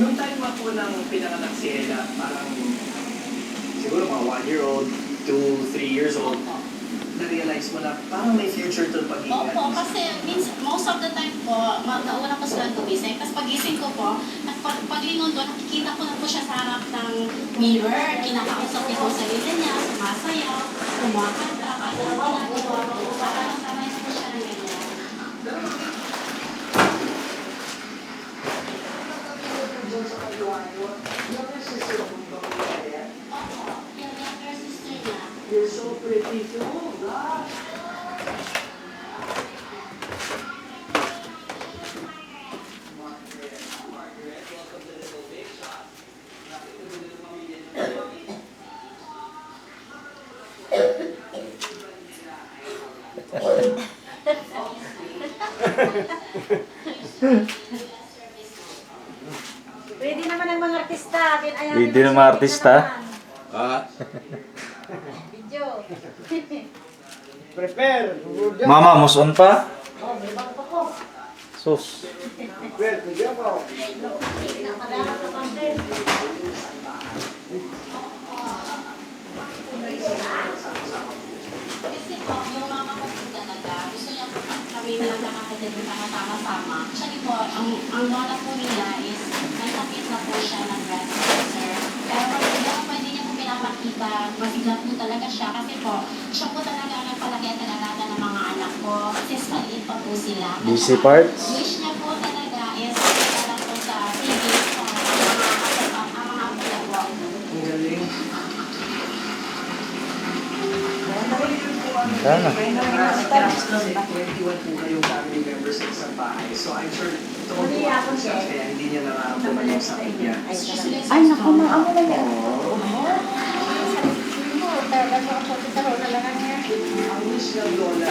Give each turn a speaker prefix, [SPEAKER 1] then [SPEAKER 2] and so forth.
[SPEAKER 1] Nung time mo po ng pinanganak si Ella, parang siguro mga 1-year-old, 2, 3 years old,
[SPEAKER 2] Opo.
[SPEAKER 1] na-realize mo na parang may future to pag-iingat.
[SPEAKER 2] Opo, kasi most of the time po, nauna ko silang gumising. Tapos pagising ko po, paglingon ko, nakikita ko na po siya sa harap ng mirror. Kinakausap niya po sa sarili niya, sumasayaw, kumakanta, ano ginagawa ko. Parang sanay na po siya ng ganyan. Opo, yung younger sister niya.
[SPEAKER 1] You're so pretty too. God. Margaret, welcome to Little Big Shot. Nakita mo din ang pamilya niyo.
[SPEAKER 3] Pwede naman ang mga artista.
[SPEAKER 4] Pwede ng mga artista?
[SPEAKER 3] Video.
[SPEAKER 5] Prepare.
[SPEAKER 4] Mama, muson pa?
[SPEAKER 3] Oh, may bago pa ko.
[SPEAKER 4] Sus.
[SPEAKER 5] Prepare. Bigyan mo.
[SPEAKER 3] Nakadala ko pang friend.
[SPEAKER 2] Kasi po, yung mama ko po talaga, gusto niya po kami na nakakadali sama-sama. Actually po, ang lola po nila is may sakit na po siya ng breast cancer. Pero pwede niya po pinapakita, masigla po talaga siya. Kasi po, siya po talaga ang nagpalaki at nag-alaga ng mga anak ko. Kasi maliit pa po sila.
[SPEAKER 4] Busy parts?
[SPEAKER 2] Wish niya po talaga is para po sa TV, sa mga apo niya po.
[SPEAKER 1] Ang galing.
[SPEAKER 4] Sana.
[SPEAKER 1] Last kasi 21 po kayong family members sa isang bahay. So I'm sure tuwa po siya kaya hindi niya nararamdaman yung sakit niya.
[SPEAKER 3] Ay, naku, mga amo na yan.
[SPEAKER 1] Ang wish ng lola,